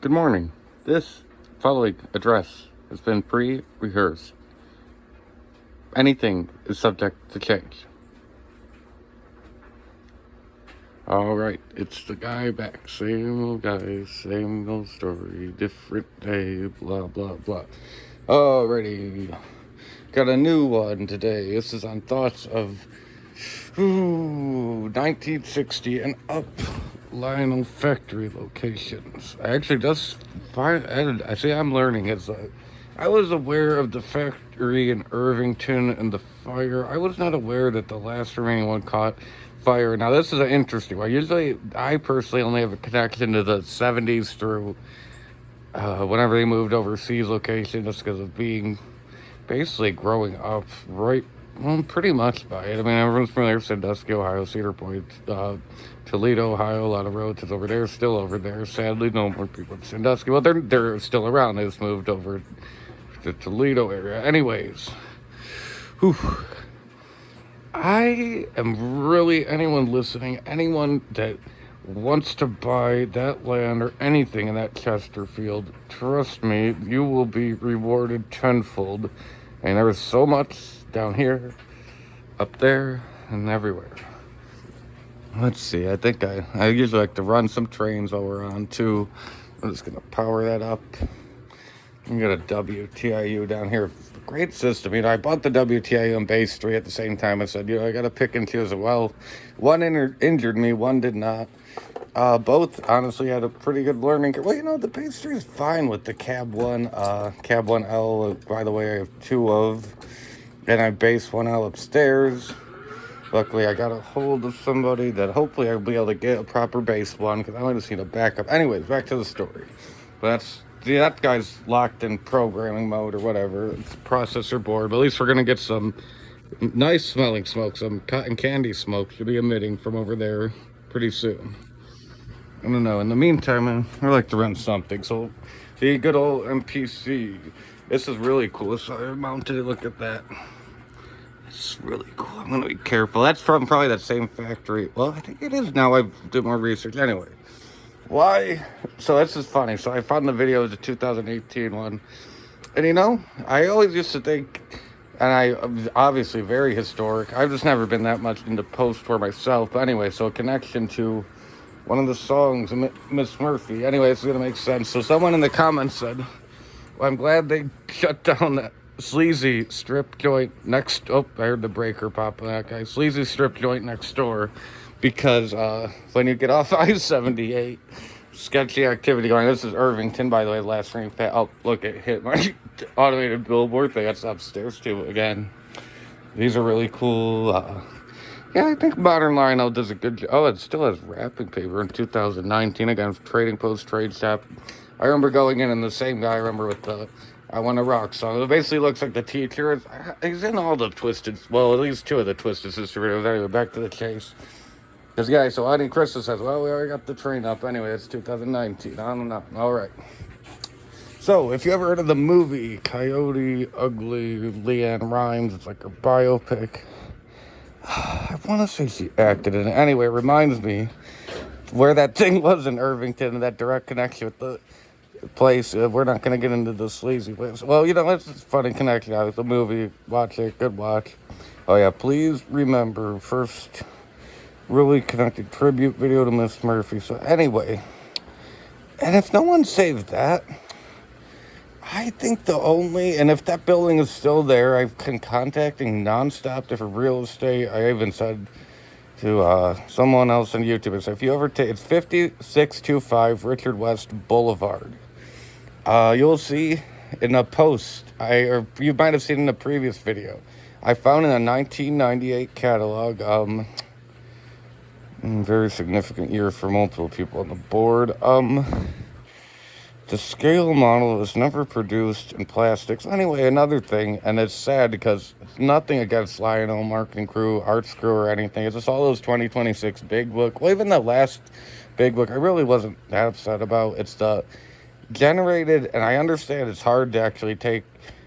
Good morning. This following address has been pre-rehearsed. Anything is subject to change. Alright, it's the guy back. Same old guy, same old story, different day, blah, blah, blah. Alrighty. Got a new one today. This is on thoughts of 1960 and up Lionel factory locations. I actually just I see I'm learning. I was aware of the factory in Irvington and the fire. I was not aware that the last remaining one caught fire. Now this is an interesting one. Usually, I personally only have a connection to the 70s through whenever they moved overseas location, just because of being basically growing up pretty much by it. I mean, everyone's familiar with Sandusky, Ohio, Cedar Point, Toledo, Ohio. A lot of relatives over there, still over there. Sadly, no more people in Sandusky. Well, they're still around. They just moved over to the Toledo area. Anyways, I am really, anyone listening, anyone that wants to buy that land or anything in that Chesterfield, trust me, you will be rewarded tenfold. And there is so much down here, up there, and everywhere. Let's see, I think I usually like to run some trains while we're on too. I'm just gonna power that up. We got a WTIU down here. Great system. I bought the WTIU on base 3 at the same time. I said, I got to pick and choose. Well, one injured me, one did not. Both honestly had a pretty good learning curve. Well, the base 3 is fine with the cab 1, cab 1L. By the way, I have 2 of. And I base 1L upstairs. Luckily, I got a hold of somebody that hopefully I'll be able to get a proper base 1, because I just need a backup. Anyways, back to the story. But that guy's locked in programming mode or whatever. It's processor board. But at least we're going to get some nice smelling smoke. Some cotton candy smoke should be emitting from over there pretty soon. I don't know. In the meantime, I like to run something. So the good old MPC. This is really cool. So I mounted it. Look at that. It's really cool. I'm going to be careful. That's from probably that same factory. Well, I think it is now. I've did more research. Anyway. Why? So this is funny. So I found the video of the 2018 one. And I always used to think, and I obviously very historic. I've just never been that much into post-war myself. But anyway, so a connection to one of the songs, Miss Murphy. Anyway, it's going to make sense. So someone in the comments said, well, I'm glad they shut down that sleazy strip joint next. Oh, I heard the breaker pop on that guy. Sleazy strip joint next door. Because when you get off I-78, sketchy activity going. This is Irvington, by the way, last ring. Oh, look, it hit my automated billboard thing. That's upstairs, too, again. These are really cool. Yeah, I think Modern Lionel does a good job. Oh, it still has wrapping paper in 2019. Again, Trading Post Trade Shop. I remember going in and the same guy, I remember with the I Want to Rock song. It basically looks like the teacher. He's in all the Twisted, well, at least 2 of the Twisted Sister videos. Anyway, back to the chase. Because, yeah, so Auntie Krista says, well, we already got the train up. Anyway, it's 2019. I don't know. All right. So, if you ever heard of the movie Coyote Ugly, Leanne Rimes, it's like a biopic. I want to say she acted in it. Anyway, it reminds me where that thing was in Irvington, that direct connection with the place. We're not going to get into the sleazy place. Well, it's a funny connection. It's a movie. Watch it. Good watch. Oh, yeah, please remember, first really connected tribute video to Miss Murphy. So anyway, and if no one saved that, I think and if that building is still there, I've been contacting nonstop different real estate. I even said to someone else on YouTube, I said, if you ever it's 5625 Richard West Boulevard. You'll see in a post, or you might have seen in a previous video, I found in a 1998 catalog, very significant year for multiple people on the board. The scale model was never produced in plastics. Anyway, another thing, and it's sad because it's nothing against Lionel, marketing crew, arts crew, or anything. It's just all those 2026 big book. Well, even the last big book, I really wasn't that upset about. It's the generated, and I understand it's hard to actually take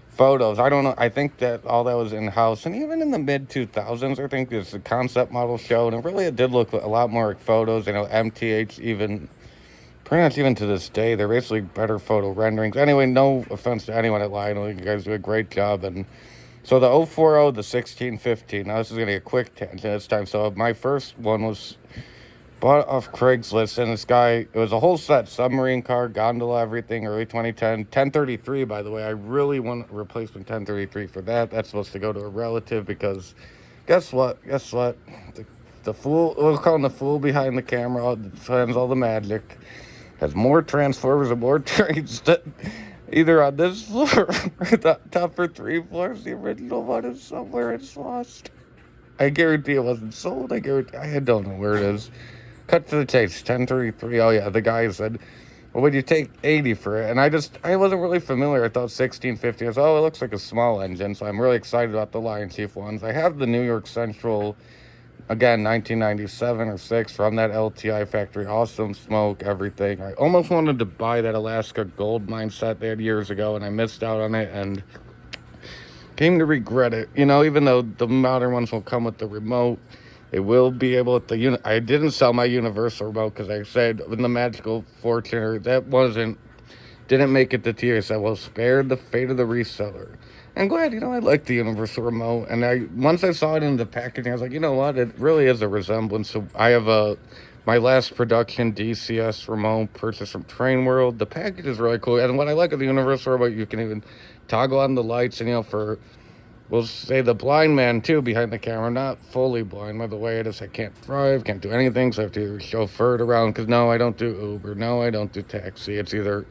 photos. I don't know. I think that all that was in-house. And even in the mid-2000s, I think there's a concept model show. And it did look a lot more like photos. MTH even pretty much even to this day, they're basically better photo renderings. Anyway, no offense to anyone at Lionel. You guys do a great job. And so the 040, the 1615. Now, this is going to be a quick tangent this time. So my first one was bought off Craigslist, and this guy, it was a whole set, submarine car, gondola, everything, early 2010. 1033, by the way. I really want a replacement 1033 for that. That's supposed to go to a relative because guess what? The fool, we'll call him the fool behind the camera, finds all the magic, has more transformers and more trains than either on this floor or the upper 3 floors. The original one is somewhere, it's lost. I guarantee it wasn't sold. I don't know where it is. Cut to the chase, 1033. Oh yeah, the guy said, well, would you take 80 for it? And I wasn't really familiar. I thought 1650. I was, oh, it looks like a small engine. So I'm really excited about the Lion Chief ones. I have the New York Central, again, 1997 or 6 from that LTI factory. Awesome smoke, everything. I almost wanted to buy that Alaska gold mine set they had years ago, and I missed out on it and came to regret it. You know, even though the modern ones will come with the remote, they will be able to, I didn't sell my universal remote because I said in the Magical Fortuner, didn't make it to tier. I said, well, spared the fate of the reseller. I'm glad, I like the universal remote. And once I saw it in the packaging, I was like, you know what? It really is a resemblance. So I have my last production DCS remote purchased from Train World. The package is really cool. And what I like of the universal remote, you can even toggle on the lights. And, for, we'll say the blind man, too, behind the camera. Not fully blind, by the way it is. I can't drive, can't do anything. So I have to chauffeur it around. Because, no, I don't do Uber. No, I don't do taxi. It's either...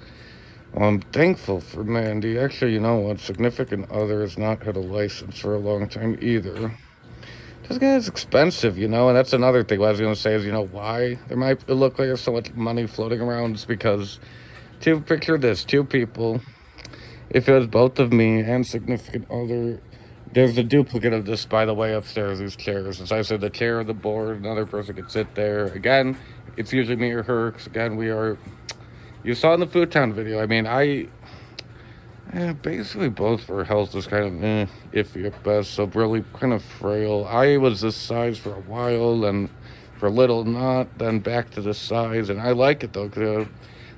Well, I'm thankful for Mandy. Actually, you know what? Significant other has not had a license for a long time either. Just because it's expensive, and that's another thing. What I was going to say is, why there might look like there's so much money floating around. It's because, picture this, 2 people. If it was both of me and significant other, there's a duplicate of this, by the way, upstairs, these chairs. As I said, the chair, the board, another person could sit there. Again, it's usually me or her, because again, we are... You saw in the Food Town video, I mean, basically both for health is kind of iffy at best, so really kind of frail. I was this size for a while, and for a little not, then back to this size, and I like it though, because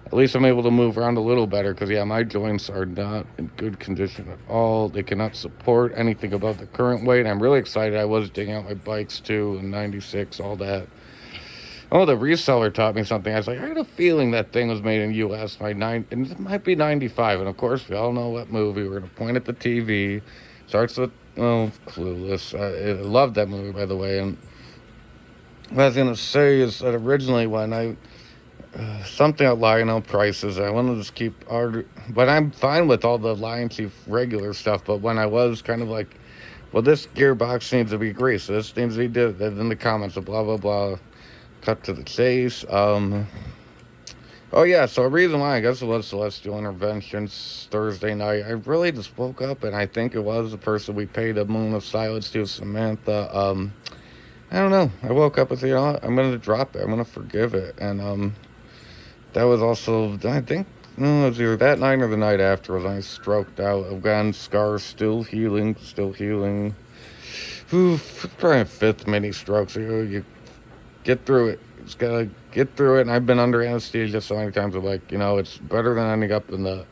at least I'm able to move around a little better, because my joints are not in good condition at all. They cannot support anything above the current weight, and I'm really excited. I was digging out my bikes too, in 96, all that. Oh, the reseller taught me something. I was like, I had a feeling that thing was made in U.S. And it might be 95. And, of course, we all know what movie. We're going to point at the TV. Starts with, Clueless. I love that movie, by the way. And what I was going to say is that originally when something at Lionel prices, I wanted to just keep... But I'm fine with all the Lion Chief regular stuff. But when I was kind of like, well, this gearbox needs to be greased. This needs to be did. In the comments, blah, blah, blah. Cut to the chase. Oh yeah, so a reason why I guess it was Celestial Interventions Thursday night. I really just woke up, and I think it was the person we paid a moon of silence to, Samantha. I don't know. I woke up and said, I'm gonna drop it. I'm gonna forgive it. And that was also, I think, it was either that night or the night after when I stroked out. Again, scars still healing. Oof, probably a 5th mini stroke. So you get through it. Just gotta get through it. And I've been under anesthesia so many times. I'm like, it's better than ending up in the,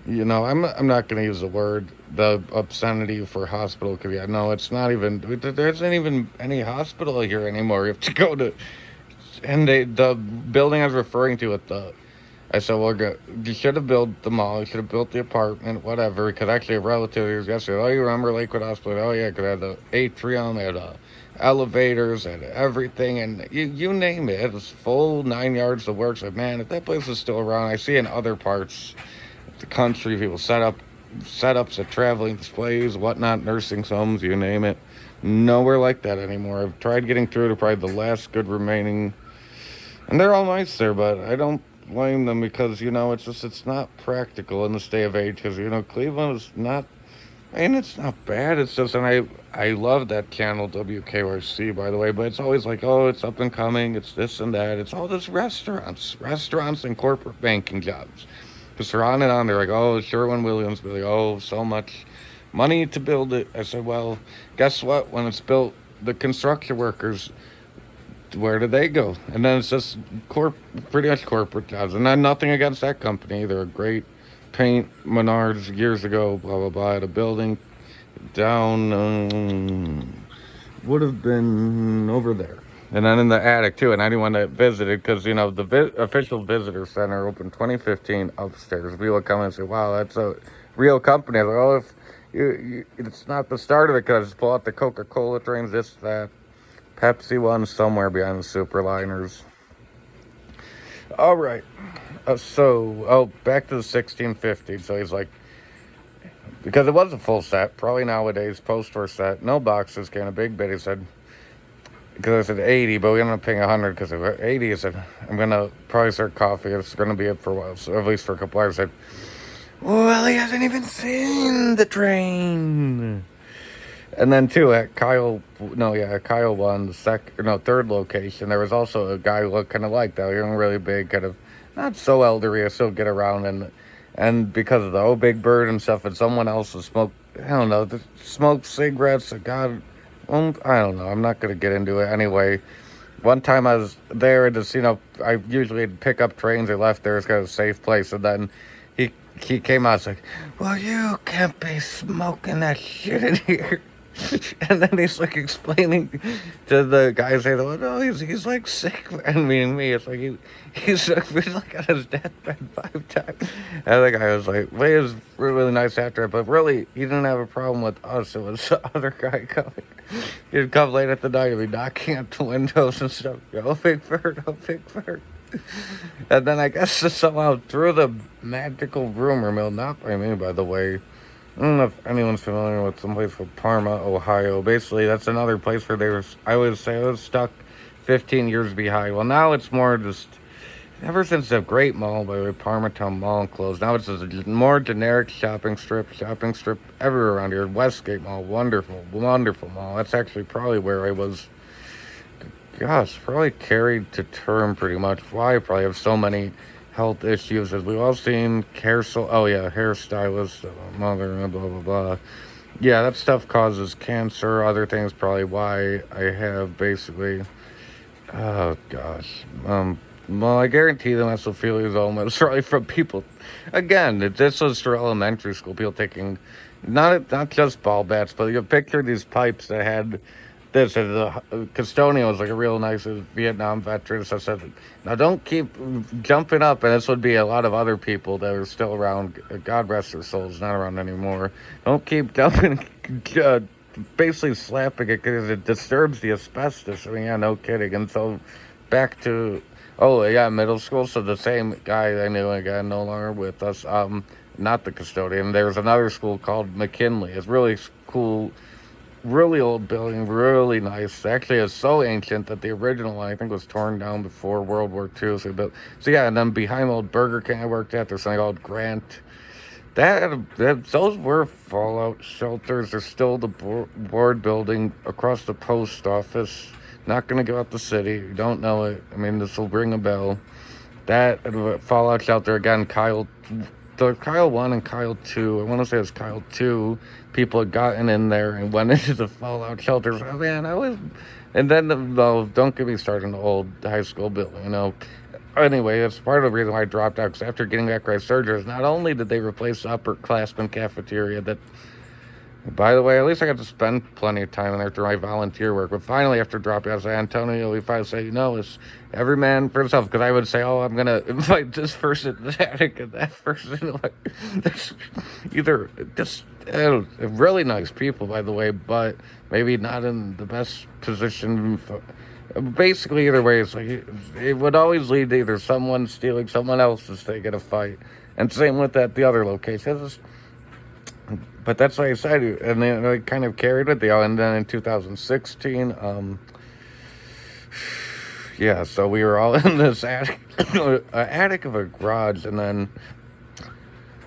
I'm not gonna use the obscenity for hospital, because it's not even. There isn't even any hospital here anymore. You have to go to, and the building I was referring to I said, well, you should have built the mall. You should have built the apartment, whatever. Because actually, a relative was yesterday. Oh, you remember Lakewood Hospital? Oh yeah, because I had the atrium, I had elevators and everything, and you name it. It was full 9 yards of work. So, man, if that place is still around, I see in other parts of the country people setups at traveling displays, whatnot, nursing homes, you name it. Nowhere like that anymore. I've tried getting through to probably the last good remaining, and they're all nice there, but I don't blame them because it's not practical in this day of age. Because Cleveland is not. And it's not bad. It's just, and I love that channel WKRC, by the way, but it's always like, oh, it's up and coming, it's this and that. It's all this restaurants and corporate banking jobs. Because they're on and on. They're like, oh, Sherwin-Williams, be like, oh, so much money to build it. I said, well, guess what? When it's built, the construction workers, where did they go? And then it's just pretty much corporate jobs. And then nothing against that company. They're a great paint Menards years ago, blah, blah, blah. At a building down, would have been over there. And then in the attic, too. And anyone that visited, because, you know, the official visitor center opened 2015 upstairs. People would come and say, wow, that's a real company. I was like, oh, if it's not the start of it, because I just pull out the Coca-Cola trains, this, that. Pepsi one somewhere behind the Superliners. All right. Back to the 1650. So he's like, because it was a full set, probably nowadays, post-war set, no boxes, kind of big bit. He said, because I said 80, but we're going to pay 100 because of 80. I said, I'm going to probably start coffee. It's going to be up for a while, so at least for a couple hours. I said, well, he hasn't even seen the train. And then too at Kyle one, third location, there was also a guy who looked kind of like that, really big, kind of not so elderly, I still get around, and because of the Big Bird and stuff, and someone else would smoke, I don't know, smoked cigarettes. God, I don't know. I'm not gonna get into it anyway. One time I was there, just I usually pick up trains. I left there. It's kind of a safe place, and then he came out. It's like, well, you can't be smoking that shit in here. And then he's like explaining to the guys, saying, "Oh no, he's like sick." And me, it's like he's been like on his deathbed 5 times. And the guy was like, "Well, he was really nice after it, but really, he didn't have a problem with us. It was the other guy coming. He'd come late at the night, he'd be knocking at the windows and stuff. Oh, Big Bird, oh, Big Bird." And then I guess somehow through the magical rumor mill, not by me, by the way. I don't know if anyone's familiar with some place called Parma, Ohio. Basically, that's another place where I would say I was stuck 15 years behind. Well, now it's more just, ever since the Great Mall, by the way, Parmatown Mall closed, now it's just a more generic shopping strip everywhere around here. Westgate Mall, wonderful mall. That's actually probably where I was, probably carried to term pretty much. Why I probably have so many health issues, as we've all seen. Hairstylist, mother, blah, blah, blah. Yeah, that stuff causes cancer, other things, probably why I have basically, well, I guarantee the mesothelioma is probably from people, again, this was for elementary school, people taking, not just ball bats, but you picture these pipes that had this, and the custodian was like a real nice Vietnam veteran, so I said, now don't keep jumping up, and this would be a lot of other people that are still around, God rest their souls, not around anymore, don't keep jumping, basically slapping it, because it disturbs the asbestos. I mean, yeah, no kidding. And so back to, middle school, so the same guy I knew, again, no longer with us, not the custodian, there was another school called McKinley. It's really cool, really old building, really nice. Actually, it's so ancient that the original one, I think, was torn down before World War II. So yeah, and then behind old Burger King I worked at, there's something called Grant. Those were fallout shelters. There's still the board building across the post office. Not going to go out the city. You don't know it. I mean, this will ring a bell. That fallout shelter, again, Kyle 1 and Kyle 2, I want to say it was Kyle 2, people had gotten in there and went into the fallout shelters. Oh, man, and then, don't get me started on the old high school building, Anyway, that's part of the reason why I dropped out, because after getting back right surgeries, not only did they replace the upperclassmen cafeteria that, by the way, at least I got to spend plenty of time in there through my volunteer work. But finally, after dropping out, I said, Antonio, we finally say, it's every man for himself. Because I would say, I'm going to invite this person to the attic and that person. There's either just really nice people, by the way, but maybe not in the best position. Basically, either way, it's like it would always lead to either someone stealing someone else's thing in a fight. And same with the other location. But that's why I said, and then I kind of carried it. And then in 2016, so we were all in this attic of a garage, and then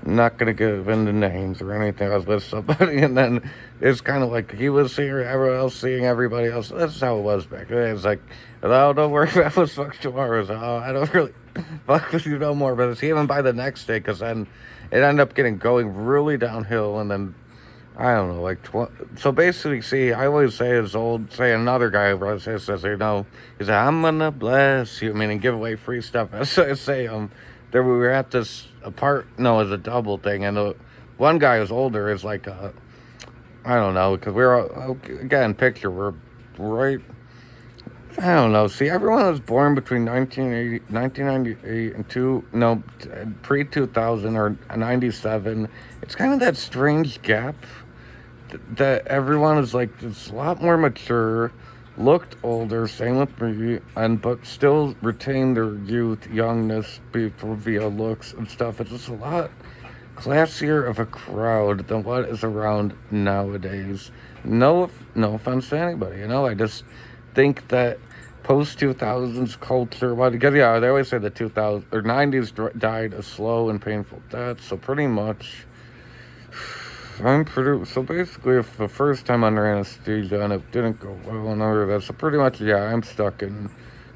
I'm not going to give into names or anything. I was with somebody, and then it's kind of like he was seeing everyone else, seeing everybody else. That's how it was back then. It's like, don't worry about what's fuck tomorrow. So, I don't really fuck with you no more. But it's even by the next day, because then it ended up going really downhill, and then I don't know, like so basically, see, I always say as old, say another guy who says, he's like, I'm gonna bless you, I mean, and give away free stuff. So I say, there we were at this apart, no, it was a double thing, and the one guy who's older is like, I don't know, because we're, again, picture, we're right, I don't know, see, everyone was born between 1998 and pre-2000 or 97, it's kind of that strange gap that everyone is like it's a lot more mature, looked older, same with me, and but still retain their youth, youngness via looks and stuff. It's just a lot classier of a crowd than what is around nowadays. No offense to anybody, I just think that post 2000s culture, well, because yeah, they always say the 2000s or 90s died a slow and painful death, so pretty much so basically, if the first time under anesthesia and it didn't go well and all of that, so pretty much, yeah, I'm stuck in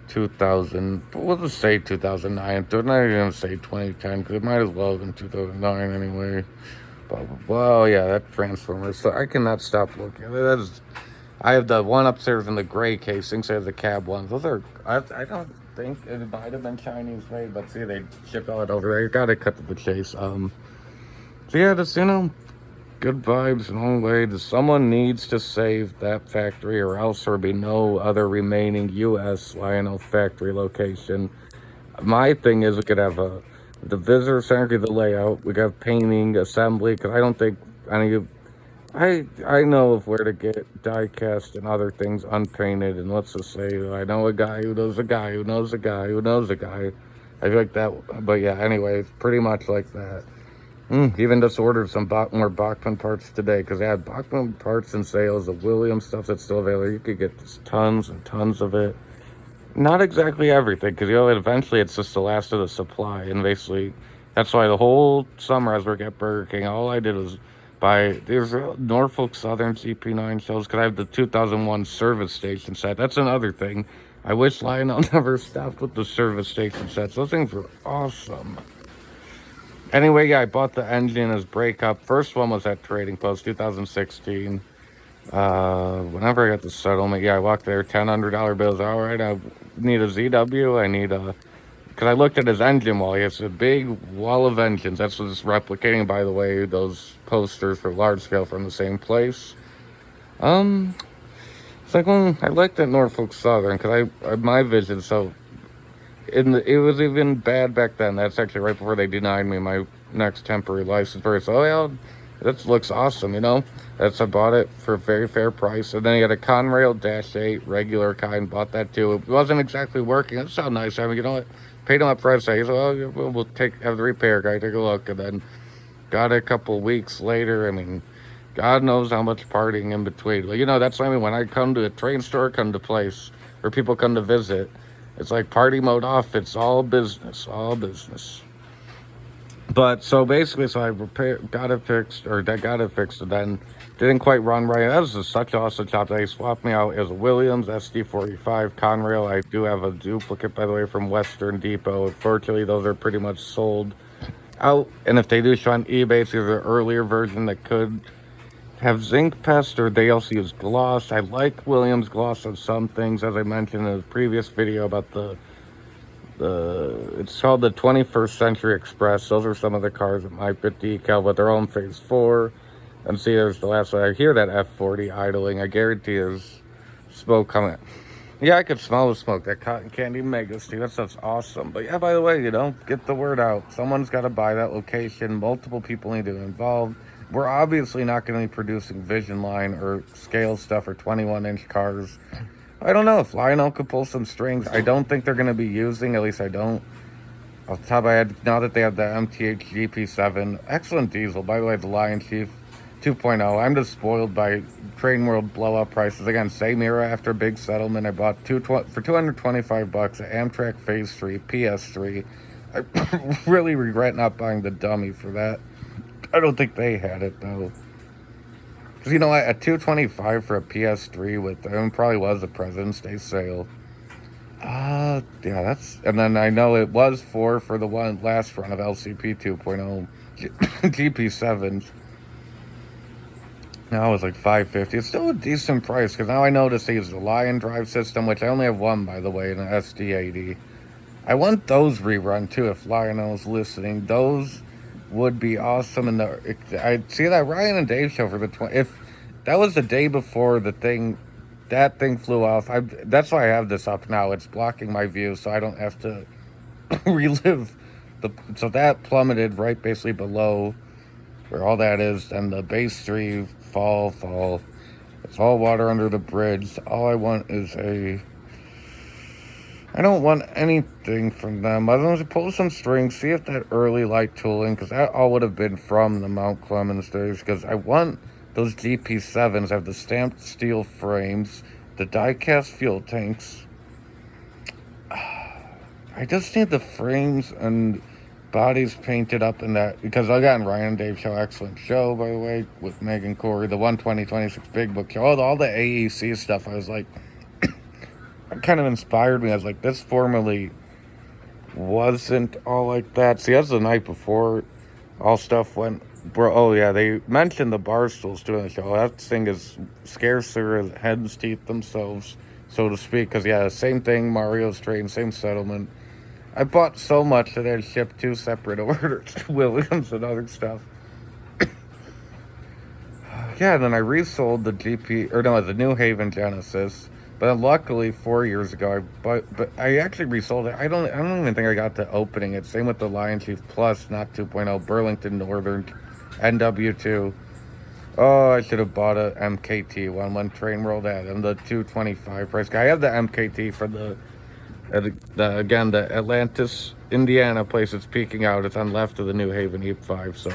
2000, but we'll just say 2009. I'm not even going to say 2010, because it might as well have been 2009 anyway. But, well, yeah, that Transformers, so I cannot stop looking. I have the one upstairs in the gray casing, so I have the cab ones. Those are, I don't think it might have been Chinese made, but see, they shipped all it over there. You gotta cut to the chase. So yeah, just, good vibes and all way. Someone needs to save that factory, or else there will be no other remaining U.S. Lionel factory location. My thing is we could have the visitor center, the layout. We could have painting, assembly, because I don't think any of... I know of where to get die cast and other things unpainted, and let's just say I know a guy who knows a guy who knows a guy who knows a guy. I feel like that, but yeah, anyway, it's pretty much like that. Even just ordered some more Bachman parts today, because they had Bachman parts in sales, the Williams stuff that's still available. You could get just tons and tons of it. Not exactly everything, because eventually it's just the last of the supply, and basically that's why the whole summer as we're at Burger King, all I did was buy these Norfolk Southern CP9 shells, because I have the 2001 service station set. That's another thing. I wish Lionel never stopped with the service station sets. Those things were awesome. Anyway, yeah, I bought the engine as breakup. First one was at Trading Post, 2016. Whenever I got the settlement, yeah, I walked there, $1,000 bills. All right, I need a ZW. I need a... Because I looked at his engine wall. He has a big wall of engines. That's what's replicating, by the way, those posters for large scale from the same place. It's like, I like that Norfolk Southern, because my vision, so... it was even bad back then. That's actually right before they denied me my next temporary license. So, yeah, that looks awesome, I bought it for a very fair price. And then he had a Conrail Dash 8, regular kind, bought that too. It wasn't exactly working. It sounded nice. I mean, what? Paid him up for it. He said, we'll have the repair guy take a look. And then got it a couple weeks later. I mean, God knows how much partying in between. Well, that's what I mean. When I come to a train store, come to place, or people come to visit, it's like party mode off. It's all business, all business. But so basically, I got it fixed, and then didn't quite run right. That was just such awesome job. They swapped me out as a Williams SD45 Conrail. I do have a duplicate, by the way, from Western Depot. Unfortunately, those are pretty much sold out. And if they do show on eBay, it's either an earlier version that could have zinc pest, or they also use gloss. I like Williams gloss on some things, as I mentioned in the previous video about it's called the 21st Century Express. Those are some of the cars that might fit decal, but they're all in phase 4. And see, there's the last one. I hear that F40 idling. I guarantee there's smoke coming. Yeah, I could smell the smoke. That cotton candy mega stew, that stuff's awesome. But yeah, by the way, get the word out. Someone's got to buy that location. Multiple people need to be involved. We're obviously not going to be producing Vision Line or scale stuff or 21-inch cars. I don't know if Lionel could pull some strings. I don't think they're going to be using, at least I don't, off the top of my head, now that they have the MTH GP7. Excellent diesel. By the way, the Lion Chief 2.0. I'm just spoiled by Train World blow-up prices. Again, same era after a big settlement. I bought for $225 an Amtrak Phase 3 PS3. I really regret not buying the dummy for that. I don't think they had it, though. Because, a $225 for a PS3 with them probably was a President's Day sale. Yeah, that's... And then I know it was $4 for the last run of LCP 2.0 GP7s. Now it's like $550. It's still a decent price because now I notice they use the Lion drive system, which I only have one, by the way, an SD80. I want those rerun too. If Lionel's listening, those would be awesome. And I see that Ryan and Dave show for the 20. If that was the day before that thing flew off. That's why I have this up now. It's blocking my view, so I don't have to relive So that plummeted right basically below where all that is, and the base 3 fall. It's all water under the bridge. All I want is I don't want anything from them other than to pull some strings, see if that early light tooling, because that all would have been from the Mount Clemens days, because I want those GP7s have the stamped steel frames, the die-cast fuel tanks. I just need the frames and bodies painted up in that, because I got in Ryan and Dave show, excellent show, by the way, with Meg and Cory, the 12026 Big Book show, all the AEC stuff. I was like, it kind of inspired me. I was like, this formerly wasn't all like that. See, that's the night before all stuff went, bro. Oh yeah, they mentioned the bar stools too in the show. That thing is scarcer as hen's teeth themselves, so to speak, because yeah, same thing, Mario's train, same settlement. I bought so much that I shipped 2 separate orders to Williams and other stuff. Yeah, and then I resold the the New Haven Genesis. But then luckily 4 years ago, but I actually resold it. I don't even think I got to opening it. Same with the Lion Chief Plus, not 2.0, Burlington Northern, NW2. Oh, I should have bought a MKT one when train rolled out, and the 225 price. I have the MKT for the Atlantis, Indiana place. It's peeking out. It's on left of the New Haven E5. So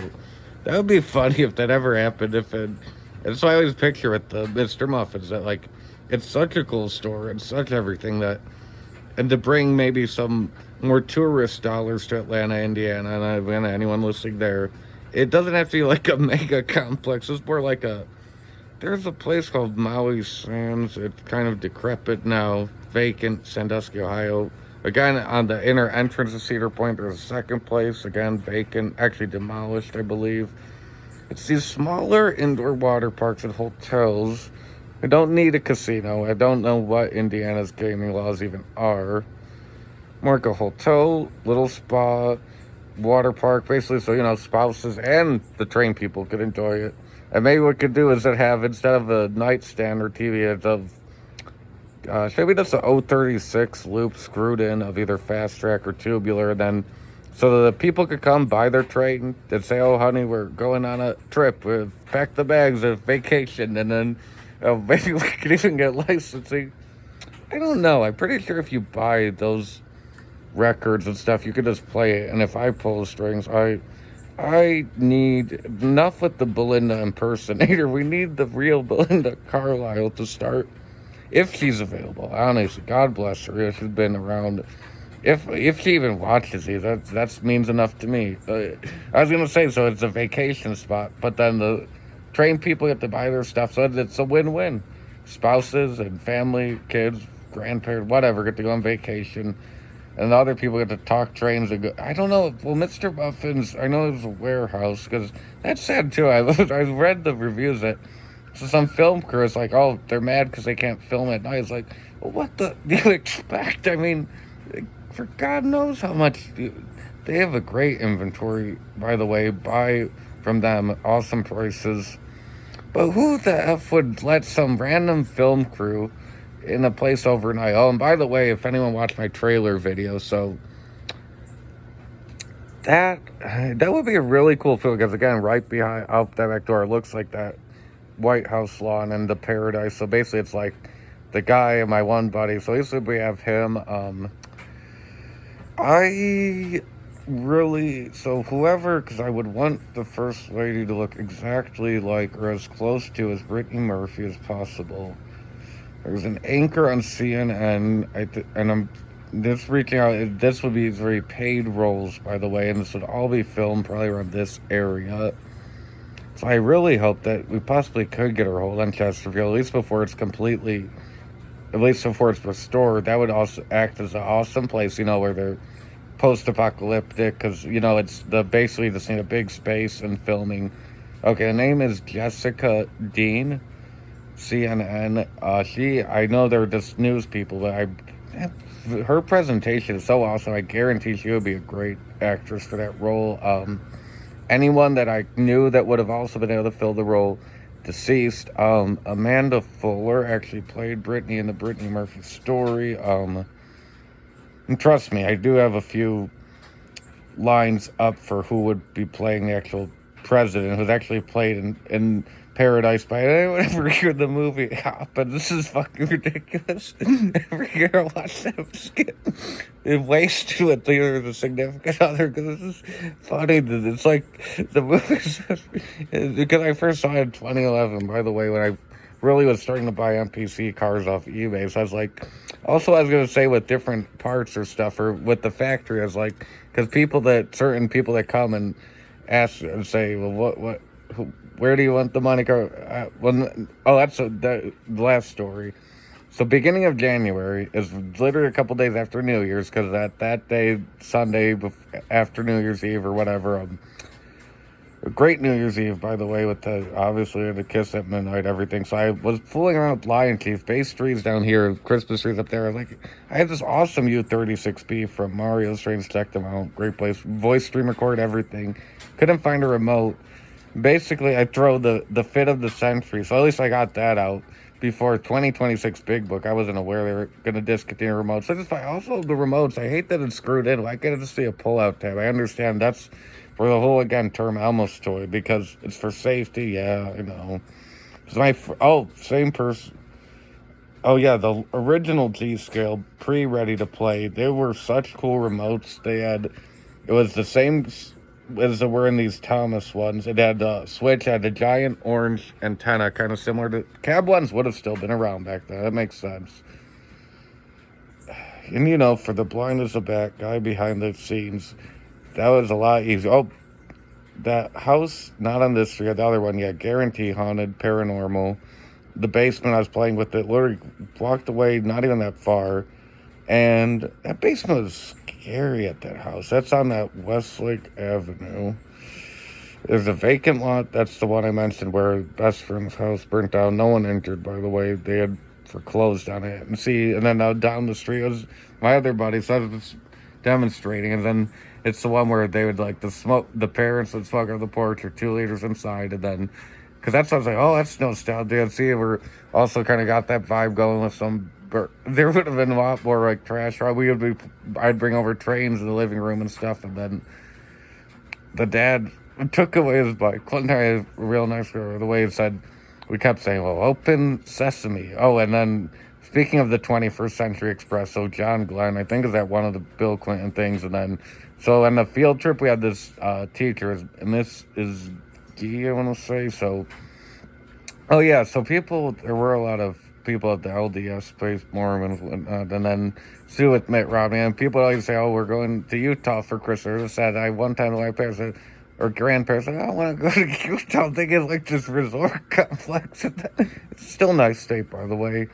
that would be funny if that ever happened. And so I always picture it, the Mr. Muffins, that like, it's such a cool store and such everything and to bring maybe some more tourist dollars to Atlanta, Indiana, and anyone listening there, it doesn't have to be like a mega complex. It's more like there's a place called Maui Sands. It's kind of decrepit now, vacant, Sandusky, Ohio. Again, on the inner entrance of Cedar Point, there's a second place, again, vacant, actually demolished, I believe. It's these smaller indoor water parks and hotels. I don't need a casino. I don't know what Indiana's gaming laws even are. More like a hotel, little spa, water park, basically, so, spouses and the train people could enjoy it. And maybe what we could do is have, instead of a nightstand or TV, maybe just a 036 loop screwed in of either fast track or tubular, and then so the people could come buy their train and say, oh, honey, we're going on a trip. We've packed the bags of vacation, and then maybe we could even get licensing. I don't know. I'm pretty sure if you buy those records and stuff, you could just play it. And if I pull the strings, I need enough with the Belinda impersonator. We need the real Belinda Carlisle to start, if she's available. Honestly, God bless her. She's been around. If she even watches these, that means enough to me. I was gonna say, so it's a vacation spot, but then the train people get to buy their stuff, so it's a win-win. Spouses and family, kids, grandparents, whatever, get to go on vacation, and the other people get to talk trains and go. I don't know. Well, Mr. Muffins, I know there's a warehouse, because that's sad too. I read the reviews that some film crew is like, oh, they're mad because they can't film at night. It's like, well, what do you expect? I mean, for God knows how much. They have a great inventory, by the way. Buy from them, awesome prices. But who the F would let some random film crew in a place overnight? Oh, and by the way, if anyone watched my trailer video, so that would be a really cool film, because again, right behind out that back door, it looks like that White House lawn and the paradise. So basically it's like the guy and my one buddy. So basically we have him. Whoever, because I would want the first lady to look exactly like or as close to as Brittany Murphy as possible. There's an anchor on CNN, and I'm just reaching out. This would be 3 paid roles, by the way, and this would all be filmed probably around this area. So I really hope that we possibly could get a hold on Chesterfield, at least before it's restored. That would also act as an awesome place, where they're post-apocalyptic, because, it's basically just need a big space and filming. Okay, the name is Jessica Dean, CNN. I know they're just news people, but her presentation is so awesome. I guarantee she would be a great actress for that role. Anyone that I knew that would have also been able to fill the role, deceased. Amanda Fuller actually played Brittany in the Brittany Murphy story. And trust me, I do have a few lines up for who would be playing the actual president, who's actually played in Paradise by anyone ever heard the movie but this is fucking ridiculous. Every year I watch that skit in waste with the significant other, because this is funny. It's like the movie's because I first saw it in 2011, by the way, when I really was starting to buy NPC cars off eBay. So I was like, also I was going to say with different parts or stuff, or with the factory, I was like, because certain people that come and ask and say, well, where do you want the money go? That's the last story. So beginning of January is literally a couple days after New Year's, because that day, Sunday, after New Year's Eve or whatever, a great New Year's Eve, by the way, with obviously the kiss at midnight, everything. So I was fooling around with Lion Chief, base trees down here, Christmas trees up there. I had this awesome U36B from Mario Strange. Check them out, great place. Voice stream record everything. Couldn't find a remote. Basically, I throw the fit of the century, so at least I got that out before 2026 Big Book. I wasn't aware they were going to discontinue remotes. Also the remotes, I hate that it's screwed in. Why can't it just be a pull-out tab? I understand that's for the whole, again, term Elmo's toy, because it's for safety. Yeah, I know. Same person. Oh, yeah, the original G-Scale, pre-ready to play. They were such cool remotes. It was the same as there were in these Thomas ones. It had a switch, had a giant orange antenna, kind of similar to... Cab ones would have still been around back then. That makes sense. And, for the blind as a bat guy behind the scenes, that was a lot easier. Oh, that house, not on this street, the other one, yeah, guarantee haunted, paranormal. The basement I was playing with, it literally walked away, not even that far. And that basement was scary at that house. That's on that Westlake Avenue. There's a vacant lot. That's the one I mentioned where best friend's house burnt down. No one injured, by the way. They had foreclosed on it. And then down the street was my other buddy. So I was demonstrating. And then it's the one where they would the parents would smoke on the porch or 2 liters inside. And then, because that's what I was like, oh, that's nostalgia. And see, we're also kind of got that vibe going with some. There would have been a lot more trash. I'd bring over trains in the living room and stuff, and then the dad took away his bike. Clinton had a real nice girl. The way he said, we kept saying, well, open sesame. Oh, and then speaking of the 21st Century Express, so John Glenn, I think, is at one of the Bill Clinton things, and then so on the field trip we had this teacher, and this is Guy, I want to say. So, oh yeah, so there were a lot of people at the LDS place, Mormons, and then Sue with Mitt Romney, and people always say, oh, we're going to Utah for Christmas. I said, one time my parents said, or grandparents said, I don't want to go to Utah. I'm thinking this resort complex. It's still a nice state, by the way.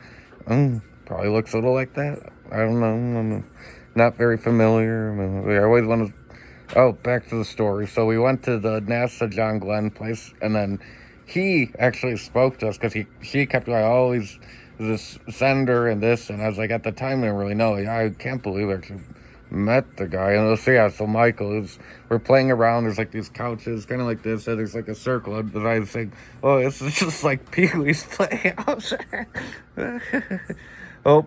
Probably looks a little like that. I don't know. I'm not very familiar. I always want to... Oh, back to the story. So we went to the NASA John Glenn place, and then he actually spoke to us, because she kept going, oh, he's this senator and this, and I was like, at the time, I didn't really know. I can't believe I actually met the guy. And so Michael, we're playing around, there's these couches, kind of like this, and there's a circle, and I was saying, oh, this is just like Pee-wee's Playhouse. Oh,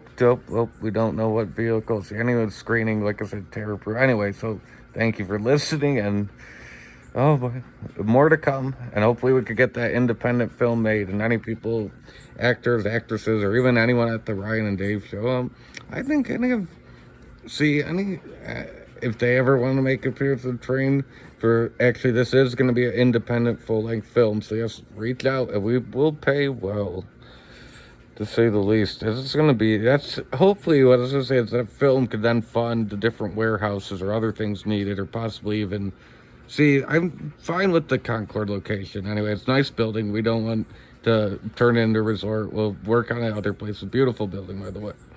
we don't know what vehicles. Anyone's screening, like I said, terror-proof. Anyway, so thank you for listening, and oh boy, more to come, and hopefully we could get that independent film made, and any people, actors, actresses, or even anyone at the Ryan and Dave show, I think if they ever want to make appearance of Train actually this is going to be an independent full-length film, so yes, reach out, and we will pay well, to say the least. That's hopefully what I was going to say, is that film could then fund the different warehouses or other things needed, or possibly even... See, I'm fine with the Concord location. Anyway, it's a nice building. We don't want to turn it into a resort. We'll work on it other places. Beautiful building, by the way.